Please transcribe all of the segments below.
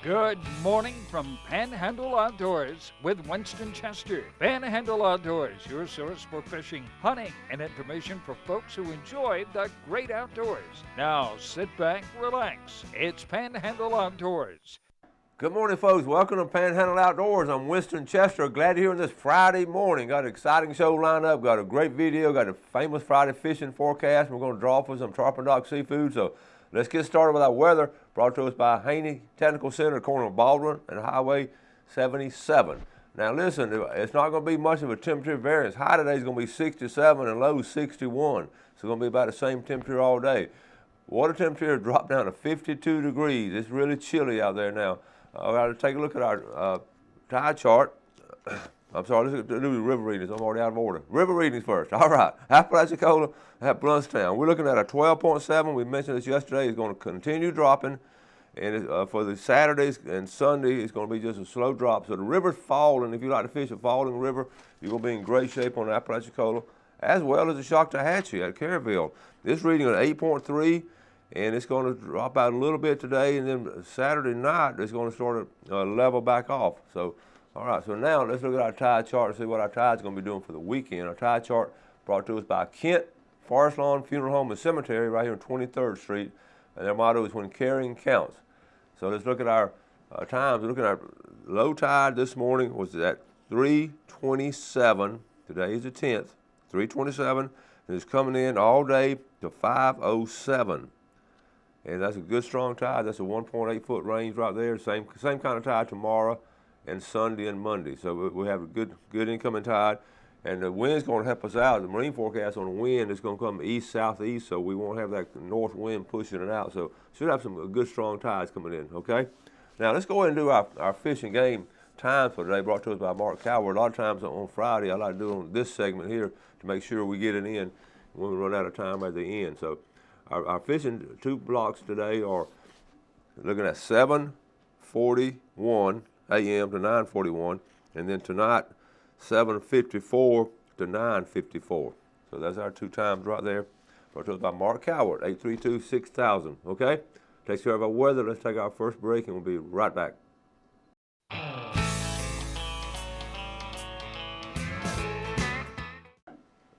Good morning from Panhandle Outdoors with Winston Chester. Panhandle Outdoors, your source for fishing, hunting, and information for folks who enjoy the great outdoors. Now sit back, relax. It's Panhandle Outdoors. Good morning, folks. Welcome to Panhandle Outdoors. I'm Winston Chester. Glad you're here on this Friday morning. Got an exciting show lined up. Got a great video. Got a famous Friday fishing forecast. We're going to draw for some Tarpon Dock seafood. So let's get started with our weather. Brought to us by Haney Technical Center, corner of Baldwin and Highway 77. Now listen, it's not going to be much of a temperature variance. High today is going to be 67 and low 61. So it's going to be about the same temperature all day. Water temperature dropped down to 52 degrees. It's really chilly out there now. I got to take a look at our tide chart. I'm sorry, let's do the river readings. I'm already out of order. River readings first. All right. Apalachicola at Bluntstown. We're looking at a 12.7. We mentioned this yesterday. It's going to continue dropping. And for the Saturdays and Sunday, it's going to be just a slow drop. So the river's falling. If you like to fish a falling river, you're going to be in great shape on Apalachicola, as well as the Shocktahatchee at Caryville. This reading at 8.3. And it's going to drop out a little bit today, and then Saturday night it's going to start to level back off. So, all right, so now let's look at our tide chart and see what our tide's going to be doing for the weekend. Our tide chart brought to us by Kent Forest Lawn Funeral Home and Cemetery right here on 23rd Street, and their motto is "When Caring Counts." So let's look at our times. We're looking at our low tide this morning was at 3:27. Today is the 10th, 3:27, and it's coming in all day to 5:07. And that's a good strong tide. That's a 1.8 foot range right there. Same kind of tide tomorrow and Sunday and Monday. So we have a good incoming tide. And the wind's going to help us out. The marine forecast on the wind is going to come east southeast, so we won't have that north wind pushing it out. So should have some good strong tides coming in. Okay. Now let's go ahead and do our fish and game times for today. Brought to us by Mark Coward. A lot of times on Friday I like to do it on this segment here to make sure we get it in when we run out of time at the end. So. Our fishing two blocks today are looking at 7:41 a.m. to 9:41, and then tonight 7:54 to 9:54. So that's our two times right there. Brought to us by Mark Coward, 832-6000. Okay, takes care of our weather. Let's take our first break, and we'll be right back.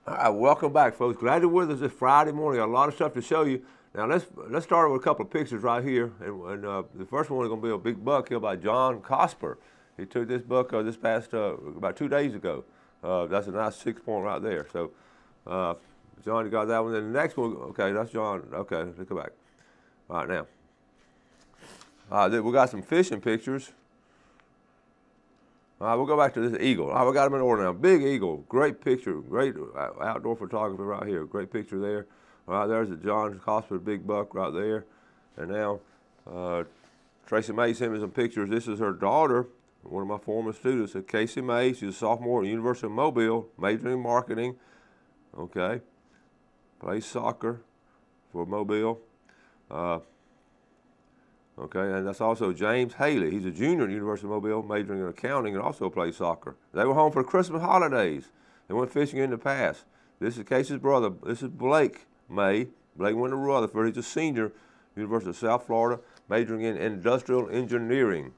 All right, welcome back, folks. Glad you're with us this Friday morning. Got a lot of stuff to show you. Now let's start with a couple of pictures right here. And the first one is going to be a big buck here by John Cosper. He took this buck this past about 2 days ago. That's a nice 6-point right there. So John got that one. Then the next one, okay, that's John. Okay, let's go back. All right, now. We got some fishing pictures. All right, we'll go back to this eagle. All right, we got him in order now. Big eagle, great picture, great outdoor photography right here. Great picture there. All right, there's the John Cosper big buck right there. And now Tracy May sent me some pictures. This is her daughter, one of my former students, Casey May. She's a sophomore at the University of Mobile, majoring in marketing. Okay, plays soccer for Mobile. Okay, and that's also James Haley. He's a junior at the University of Mobile, majoring in accounting, and also plays soccer. They were home for Christmas holidays. They went fishing in the past. This is Casey's brother. This is Blake May. Blake went to Rutherford. He's a senior, University of South Florida, majoring in industrial engineering.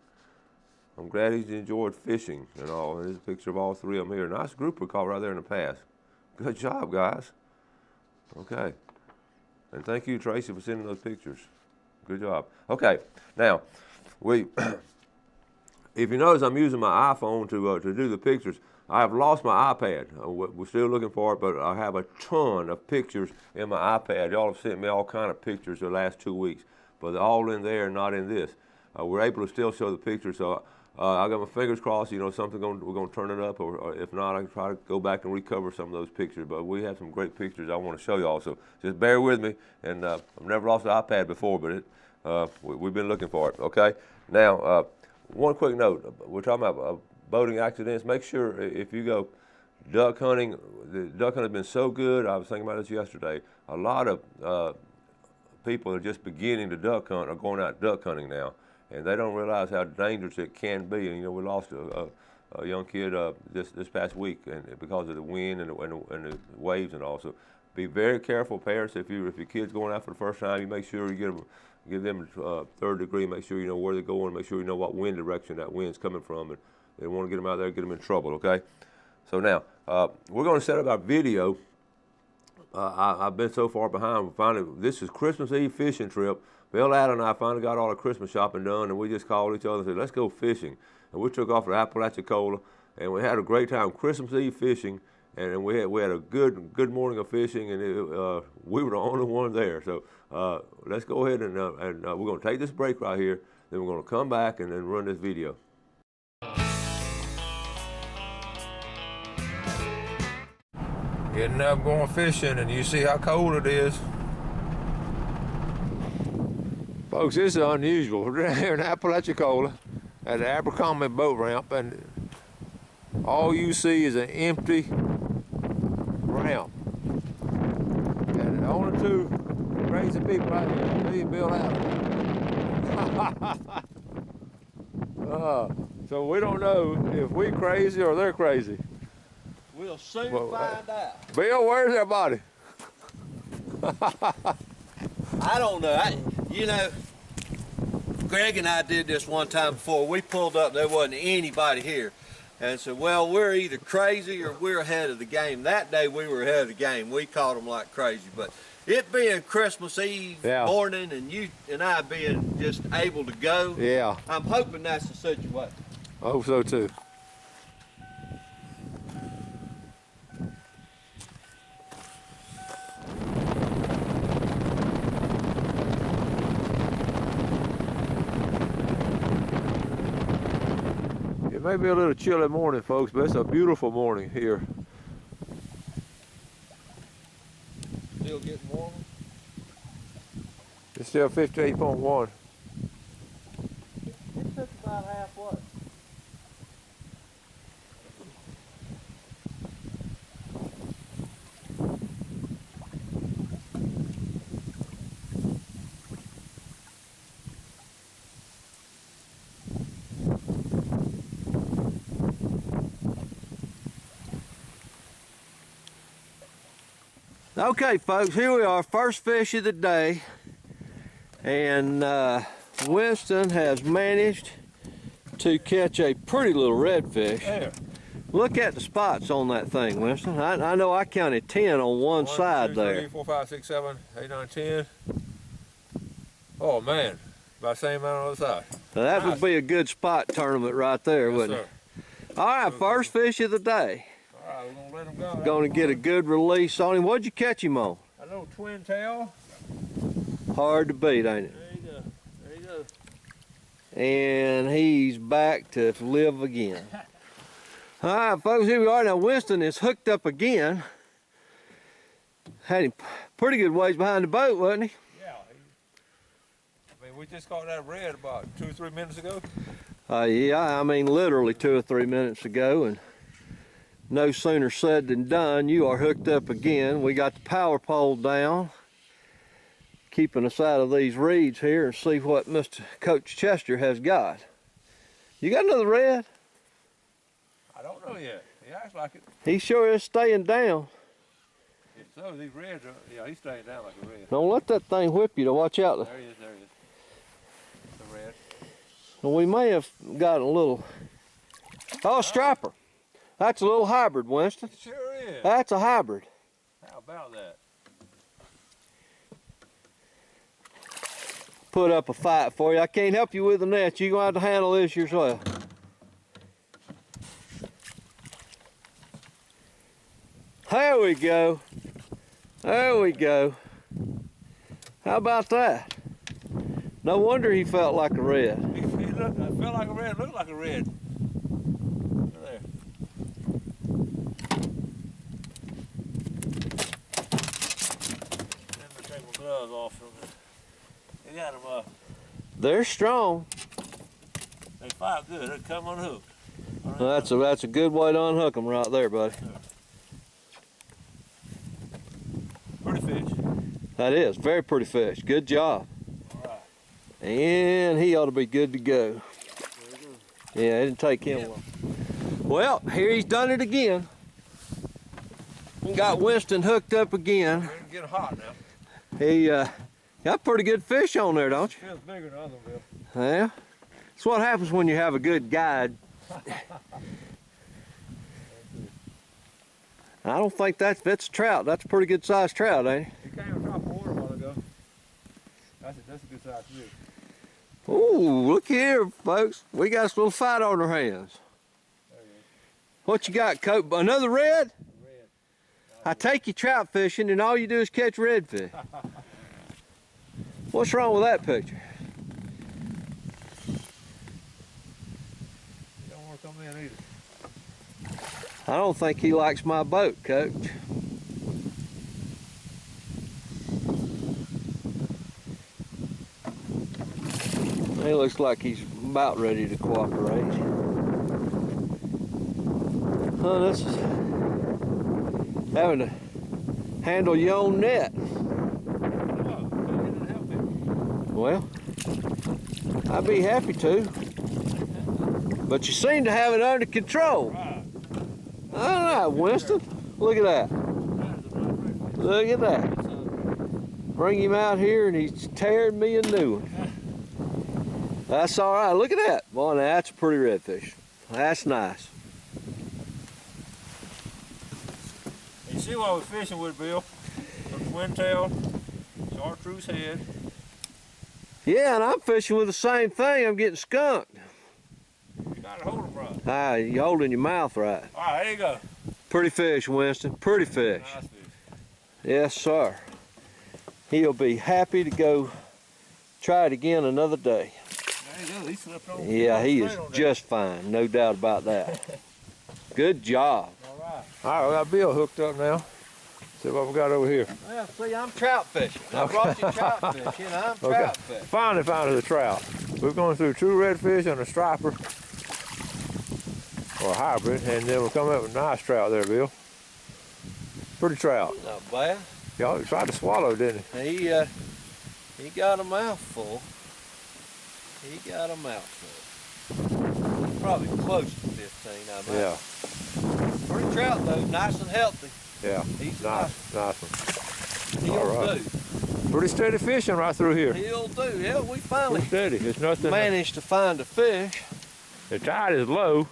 I'm glad he's enjoyed fishing and all. And there's a picture of all three of them here. Nice group we caught right there in the past. Good job, guys. Okay. And thank you, Tracy, for sending those pictures. Good job. Okay, now if you notice, I'm using my iPhone to do the pictures. I have lost my iPad. We're still looking for it, but I have a ton of pictures in my iPad. Y'all have sent me all kind of pictures the last 2 weeks, but they're all in there, not in this. We're able to still show the pictures, so I got my fingers crossed. You know, we're going to turn it up, or if not, I can try to go back and recover some of those pictures. But we have some great pictures I want to show y'all, so just bear with me. And I've never lost an iPad before, but we've been looking for it. Okay. Now, one quick note: we're talking about boating accidents. Make sure if you go duck hunting, the duck hunting has been so good. I was thinking about this yesterday. A lot of people that are just beginning to duck hunt are going out duck hunting now. And they don't realize how dangerous it can be. And, you know, we lost a young kid this past week, and because of the wind and the waves and all. So be very careful, parents. If your kid's going out for the first time, you make sure you get them give them a third degree, make sure you know where they're going, make sure you know what wind direction that wind's coming from, and they want to get them out there, get them in trouble, okay? So now, we're going to set up our video. I've been so far behind. Finally, this is Christmas Eve fishing trip. Bill Allen and I finally got all the Christmas shopping done, and we just called each other and said, let's go fishing. And we took off to Apalachicola, and we had a great time Christmas Eve fishing, and we had a good morning of fishing, and we were the only one there. So let's go ahead and we're going to take this break right here, then we're going to come back and then run this video. Getting up, going fishing, and you see how cold it is. Folks, this is unusual. We're down here in Apalachicola at the Abercrombie boat ramp, and all you see is an empty ramp. And the only two crazy people out here, me and Bill Allen. So we don't know if we're crazy or they're crazy. We'll soon find out. Bill, where's everybody? I don't know. You know, Greg and I did this one time before. We pulled up, there wasn't anybody here. And said, well, we're either crazy or we're ahead of the game. That day we were ahead of the game. We caught them like crazy. But it being Christmas Eve morning and you and I being just able to go, I'm hoping that's the situation. I hope so too. It may be a little chilly morning, folks, but it's a beautiful morning here. Still getting warmer? It's still 58.1. It took about halfway. Okay, folks, here we are, first fish of the day, and Winston has managed to catch a pretty little redfish. There. Look at the spots on that thing, Winston. I know I counted 10 on one side 2, there. 3, 4, 5, 6, 7, 8, 9, 10. Oh man, about the same amount on the other side. Now that would be a good spot tournament right there, Yes, wouldn't sir. it? All right, first fish of the day. All right, we're gonna let him go. Going to get a good release on him. What'd you catch him on? A little twin tail. Hard to beat, ain't it? There you go. There you go. And he's back to live again. All right, folks, here we are. Now, Winston is hooked up again. Had him pretty good ways behind the boat, wasn't he? Yeah. I mean, we just caught that red about 2 or 3 minutes ago. Yeah, I mean, literally 2 or 3 minutes ago, and no sooner said than done. You are hooked up again. We got the power pole down, keeping us out of these reeds here, and see what Mr. Coach Chester has got. You got another red? I don't know yet. He acts like it. He sure is staying down. So these reds are, yeah, he's staying down like a red. Don't let that thing whip you to watch out. There he is, there he is. The red. Well, we may have got a little, oh, a striper. That's a little hybrid, Winston. It sure is. That's a hybrid. How about that? Put up a fight for you. I can't help you with the net. You're going to have to handle this yourself. There we go. There we go. How about that? No wonder he felt like a red. He looked, I felt like a red, looked like a red. There. Let me take my gloves off from it. They got them up. They're strong. They fight good. They come unhooked. Well, that's a good way to unhook them right there, buddy. Pretty fish. That is very pretty fish. Good job. All right. And he ought to be good to go. Yeah, it didn't take him long. Well, here he's done it again. Got Winston hooked up again. We're getting hot now. Got pretty good fish on there, don't you? Feels bigger than other one, Bill. Yeah. That's what happens when you have a good guide. I don't think that's a trout. That's a pretty good sized trout, ain't it? It came across the water a while ago. That's a good size fish. Ooh, look here, folks. We got us a little fight on our hands. What you got, Cope? Another red? Red. I take you trout fishing and all you do is catch redfish. What's wrong with that picture? You don't want to come in either. I don't think he likes my boat, Coach. He looks like he's about ready to cooperate. Huh, this is having to handle your own net. Well, I'd be happy to, but you seem to have it under control. All right, Winston, look at that. Look at that. Bring him out here and he's tearing me a new one. That's all right, look at that. Boy, now that's a pretty redfish. That's nice. You see what I was fishing with, Bill? Some twin-tail, chartreuse head. Yeah, and I'm fishing with the same thing. I'm getting skunked. You gotta hold them right. Ah, you're holding your mouth right. All right, there you go. Pretty fish, Winston. Pretty fish. Nice fish. Yes, sir. He'll be happy to go try it again another day. There you go. He slipped on. Yeah, he is just fine. No doubt about that. Good job. All right. All right, we got Bill hooked up now. See what we got over here. Well, see, I'm trout fishing. I brought you trout fishing. I'm trout fishing. Finally found us a trout. We're going through two redfish and a striper, or a hybrid, and then we'll come up with a nice trout there, Bill. Pretty trout. Not bad. Y'all tried to swallow, didn't He got a mouthful. He got a mouthful. Probably close to 15, I he? bet. Yeah, Pretty trout though, nice and healthy. yeah. He's Nice one. He'll All right. do. Pretty steady fishing right through here. He'll do. Yeah, we finally Pretty steady. It's nothing. managed to find a fish. The tide is low.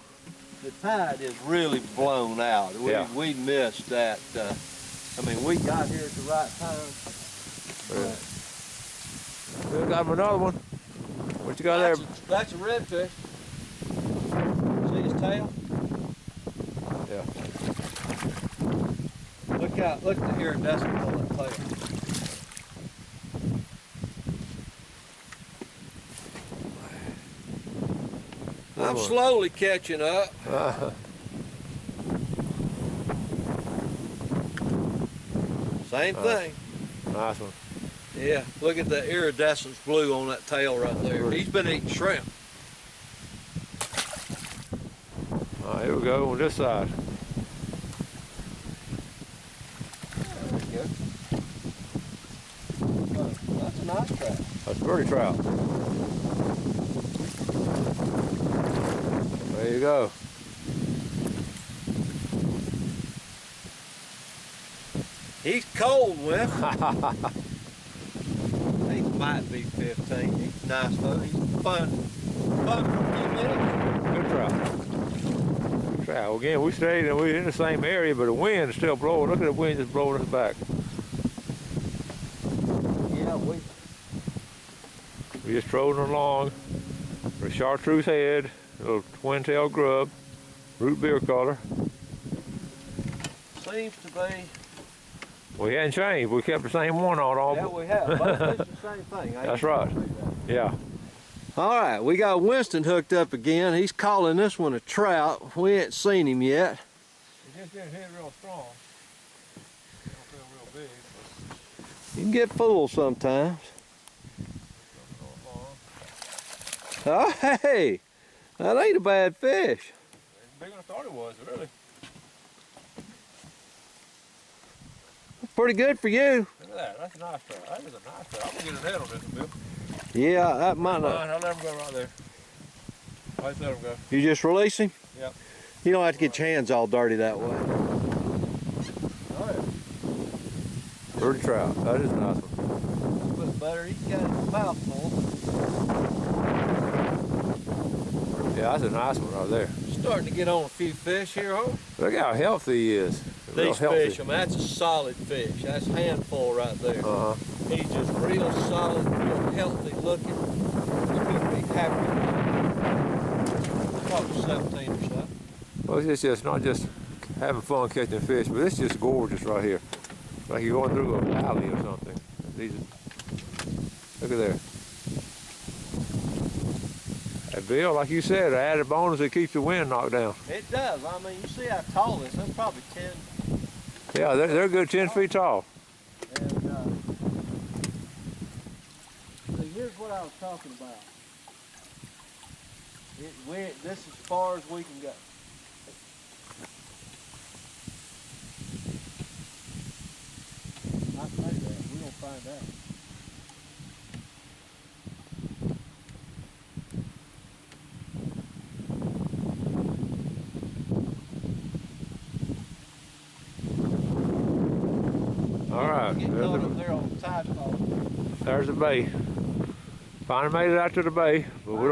The tide is really blown out. Yeah. We missed that. I mean, we got here at the right time. We got another one. What you got there? That's a redfish. See his tail? Yeah. Look out! Look at the iridescent on that tail. I'm slowly catching up. Same thing. Nice one. Yeah, look at the iridescence blue on that tail right there. He's been eating shrimp. All right, here we go on this side. There we go. That's a nice trout. That's a pretty trout. There you go. He's cold, Wes. He might be 15. He's nice though. He's fun. Fun for a few minutes. Good trout. Trout. Again, we stayed and we're in the same area, but the wind is still blowing. Look at the wind just blowing us back. Yeah, We're just trolling along. A chartreuse head, a little twin-tail grub, root beer color. seems to be. We hadn't changed. We kept the same one on all. Yeah, we have. Both fish the same thing. That's right. Yeah. All right, we got Winston hooked up again. He's calling this one a trout. We ain't seen him yet. It just didn't hit real strong. Don't feel real big, but You can get fooled sometimes. Oh, hey, that ain't a bad fish. it's bigger than I thought it was, really. Pretty good for you. Look at that. That's a nice trout. That is a nice trout. I'm gonna get a net on this one, Bill. Yeah, that might not. Fine, I'll let him go right there. I'll just let him go. You just release him? Yep. You don't have to get your hands all dirty that way. Oh, yeah. Pretty trout. That is a nice one. better. He's got his mouth full. Yeah, that's a nice one right there. Starting to get on a few fish here, huh? Look how healthy he is. Real These healthy. fish, I mean, that's a solid fish. That's a handful right there. Uh-huh. He's just real solid, real healthy looking. You couldn't be happy. Probably 17 or so. Well, it's just not just having fun catching fish, but it's just gorgeous right here. Like you're going through a valley or something. These, look at there. Hey, Bill, like you said, an added bonus, it keeps the wind knocked down. It does. I mean, you see how tall this is. They're probably 10. Yeah, they're a good 10 feet tall. And see, here's what I was talking about. This is as far as we can go. I say that. We're going to find out. All right, Get caught up there on the tide fall. there's the bay. Finally made it out to the bay, but we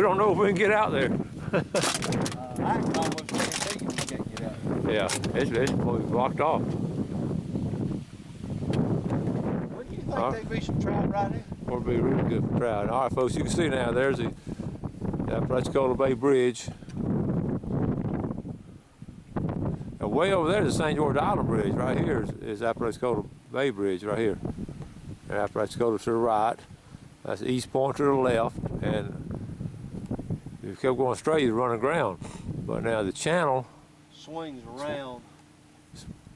don't know if we can get out there. I can almost guarantee you we can't get out there. Yeah, it's blocked off. Wouldn't you think there'd be some trout right here? Would be really good for trout. All right, folks, you can see now there's the Apalachicola Bay Bridge. And way over there is the St. George Island Bridge. Right here is Apalachicola Bay Bridge right here. And Apalachicola to the right. That's East Point to the left. And if you kept going straight, you'd run aground. But now the channel Swings around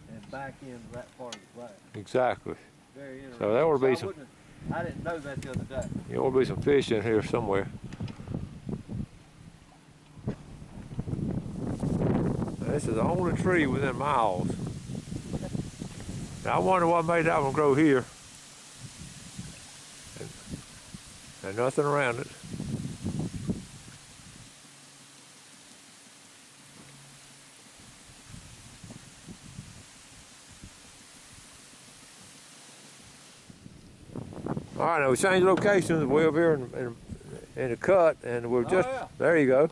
and back into that part of the bay. exactly. Very interesting. So there would be some. I didn't know that the other day. There will be some fish in here somewhere. This is the only tree within miles. Now I wonder what made that one grow here. And nothing around it. All right, now we changed locations. We're over here in the cut, and we're just, yeah. there you go.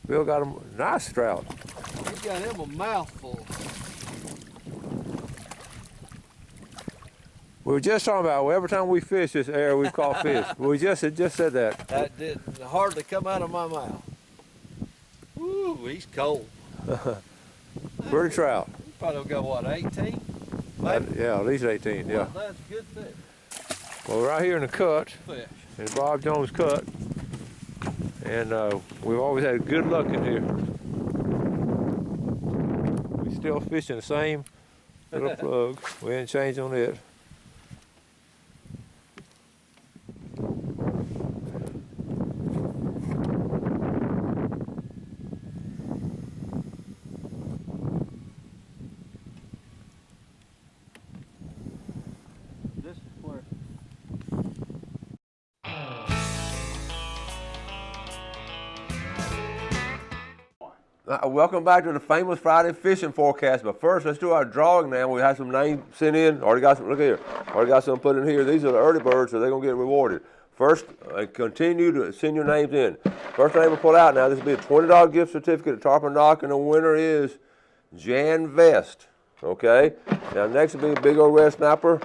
Bill got a nice trout. He's got him a mouthful. We were just talking about, well, every time we fish this area, we've caught fish. We just said that. That didn't hardly come out of my mouth. Woo, he's cold. Pretty trout. Probably got what, 18? Yeah, at least 18, yeah. Well, that's good fish. Well, we're right here in the cut, Fish. in Bob Jones cut, and we've always had good luck in here. We still fishing the same little plug. We didn't change on it. This is where. Welcome back to the famous Friday fishing forecast. But first, let's do our drawing now. We have some names sent in. Already got some. Look here. Already got some put in here. These are the early birds, so they're gonna get rewarded. First, continue to send your names in. First name we'll pull out now. This will be a $20 gift certificate to Tarpon Dock, and the winner is Jan Vest. Okay. Now next will be a big old red snapper.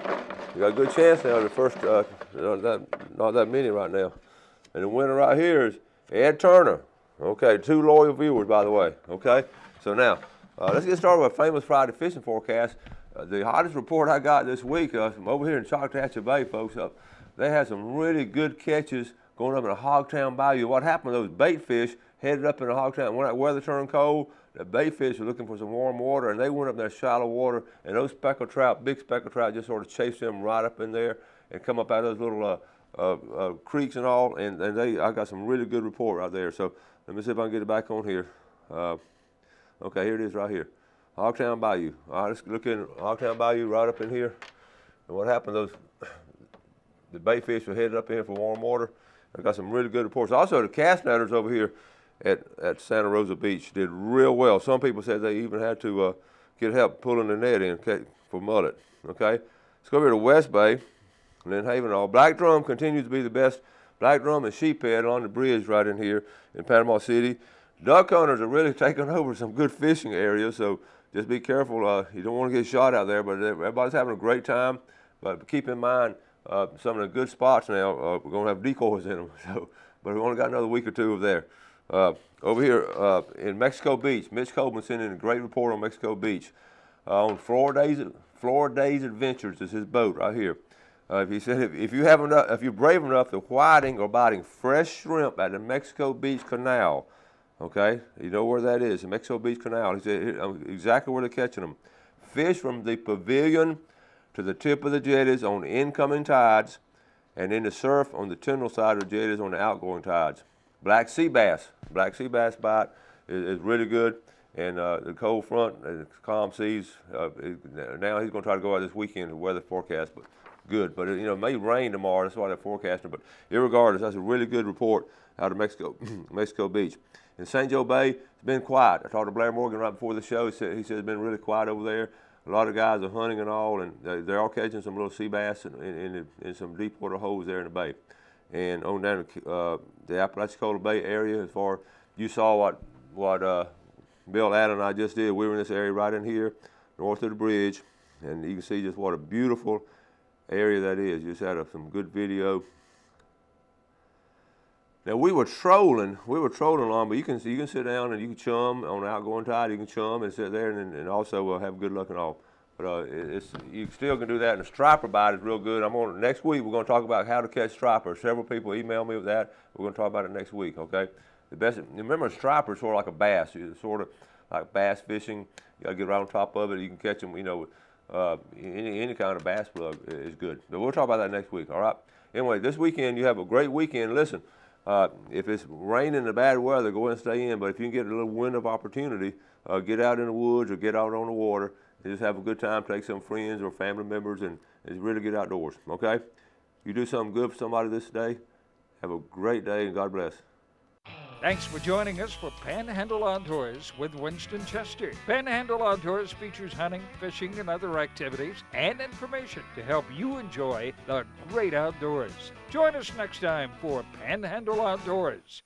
You got a good chance now. The first, not that many right now. And the winner right here is Ed Turner. Okay, 2 loyal viewers, by the way. Okay, so now let's get started with a famous Friday fishing forecast. The hottest report I got this week from over here in Choctawhatchee Bay, folks. They had some really good catches going up in the Hogtown Bayou. What happened? Those bait fish headed up in the Hogtown. When that weather turned cold, the bait fish were looking for some warm water, and they went up in that shallow water. And those speckled trout, big speckled trout, just sort of chased them right up in there and come up out of those little creeks and all. And I got some really good report right there. So let me see if I can get it back on here. Okay, here it is right here. Hogtown Bayou. All right, let's look in Hogtown Bayou right up in here. And what happened, the bait fish were headed up in here for warm water. I got some really good reports. Also, the cast netters over here at Santa Rosa Beach did real well. Some people said they even had to get help pulling the net in for mullet. Okay, let's go over to West Bay. Lynn Haven and all. Black drum continues to be the best. Black drum and sheephead along the bridge right in here in Panama City. Duck hunters are really taking over some good fishing areas, so just be careful. You don't want to get shot out there, but everybody's having a great time. But keep in mind, some of the good spots now, we're going to have decoys in them. So, but we've only got another week or two of there. Over here in Mexico Beach, Mitch Coleman sent in a great report on Mexico Beach. On Florida Days Adventures is his boat right here. He said if you're brave enough to whiting or biting fresh shrimp at the Mexico Beach Canal, okay, you know where that is, the Mexico Beach Canal. He said exactly where they're catching them. Fish from the pavilion to the tip of the jetties on incoming tides, and in the surf on the tendril side of the jetties on the outgoing tides. Black sea bass bite is really good, and the cold front, calm seas. Now he's going to try to go out this weekend, the weather forecast, but good. But it may rain tomorrow. That's why they're forecasting. But irregardless, that's a really good report out of Mexico, Mexico Beach. In St. Joe Bay, it's been quiet. I talked to Blair Morgan right before the show. He said it's been really quiet over there. A lot of guys are hunting and all, and they're all catching some little sea bass in some deep water holes there in the bay. And on down the Apalachicola Bay area, as far you saw what Bill, Adam, and I just did. We were in this area right in here, north of the bridge, and you can see just what a beautiful area that is. You just had some good video. Now we were trolling along, but you can sit down and you can chum on the outgoing tide. You can chum and sit there and also have good luck and all. But you still can do that. And the striper bite is real good. Next week we're going to talk about how to catch stripers. Several people emailed me with that. We're going to talk about it next week. Okay. The best. Remember, a striper is sort of like a bass. It's sort of like bass fishing. You got to get right on top of it. You can catch them. Any kind of bass plug is good. But we'll talk about that next week. All right. Anyway, this weekend you have a great weekend. Listen. If it's raining and bad weather, go ahead and stay in. But if you can get a little wind of opportunity, get out in the woods or get out on the water and just have a good time. Take some friends or family members and really get outdoors. Okay? You do something good for somebody this day. Have a great day and God bless. Thanks for joining us for Panhandle Outdoors with Winston Chester. Panhandle Outdoors features hunting, fishing, and other activities and information to help you enjoy the great outdoors. Join us next time for Panhandle Outdoors.